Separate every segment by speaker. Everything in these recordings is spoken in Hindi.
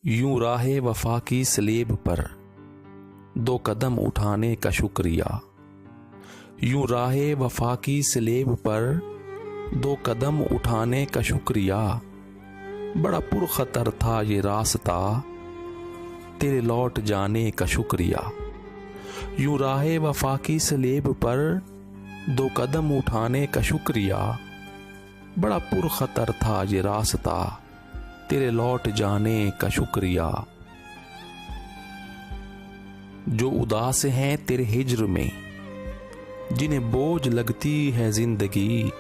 Speaker 1: यूं राहे वफा की स्लेब पर दो कदम उठाने का शुक्रिया। यूं राहे वफा की स्लेब पर दो कदम उठाने का शुक्रिया। बड़ा पुरखतर था ये रास्ता, तेरे लौट जाने का शुक्रिया। यूं राहे वफा की स्लेब पर दो कदम उठाने का शुक्रिया। बड़ा पुरखतर था ये रास्ता, तेरे लौट जाने का शुक्रिया। जो उदास हैं तेरे हिज्र में, जिन्हें बोझ लगती है जिंदगी।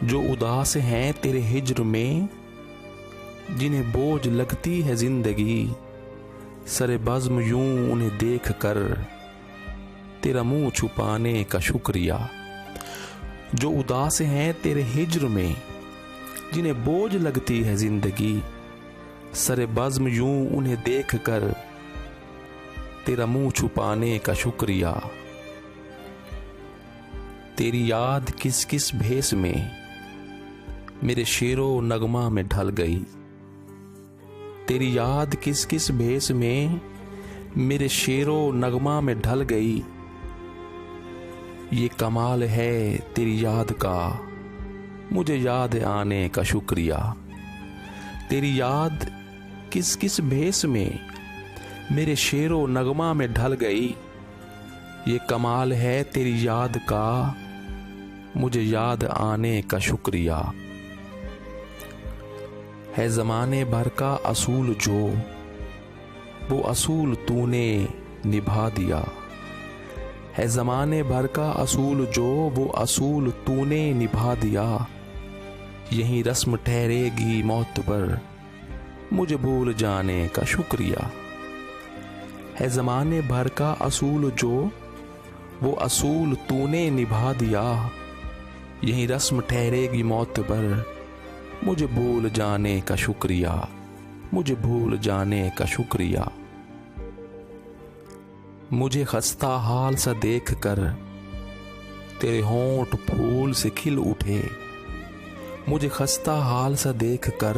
Speaker 1: जो उदास हैं तेरे हिज्र में, जिन्हें बोझ लगती है जिंदगी। सरे बज़्म यूं उन्हें देख कर तेरा मुंह छुपाने का शुक्रिया। जो उदास हैं तेरे हिज्र में, जिन्हें बोझ लगती है जिंदगी। सरे बज़्म यूं उन्हें देख कर तेरा मुंह छुपाने का शुक्रिया। तेरी याद किस किस भेस में मेरे शेरो नगमा में ढल गई। तेरी याद किस किस भेस में मेरे शेरो नगमा में ढल गई। ये कमाल है तेरी याद का, मुझे याद आने का शुक्रिया। तेरी याद किस किस भेस में मेरे शेरो नगमा में ढल गई। ये कमाल है तेरी याद का, मुझे याद आने का शुक्रिया। है ज़माने भर का असूल जो, वो असूल तूने निभा दिया। है ज़माने भर का असूल जो, वो असूल तूने निभा दिया। यही रस्म ठहरेगी मौत पर, मुझे भूल जाने का शुक्रिया। है ज़माने भर का असूल जो, वो असूल तूने निभा दिया। यही रस्म ठहरेगी मौत पर, मुझे भूल जाने का शुक्रिया। मुझे भूल जाने का शुक्रिया। मुझे खस्ता हाल सा देख कर तेरे होंठ फूल से खिल उठे। मुझे खस्ता हाल सा देख कर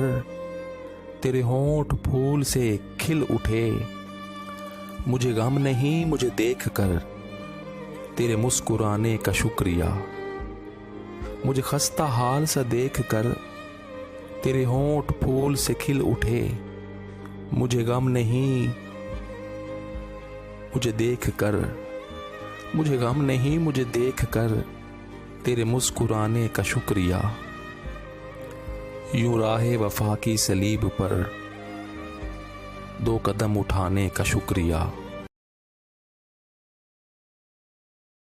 Speaker 1: तेरे होंठ फूल से खिल उठे। मुझे गम नहीं मुझे देख कर तेरे मुस्कुराने का शुक्रिया। मुझे खस्ता हाल सा देख कर तेरे होंठ फूल से खिल उठे। मुझे गम नहीं मुझे देख कर, मुझे गम नहीं मुझे देख कर तेरे मुस्कुराने का शुक्रिया। यूं राहे वफा की सलीब पर दो कदम उठाने का शुक्रिया।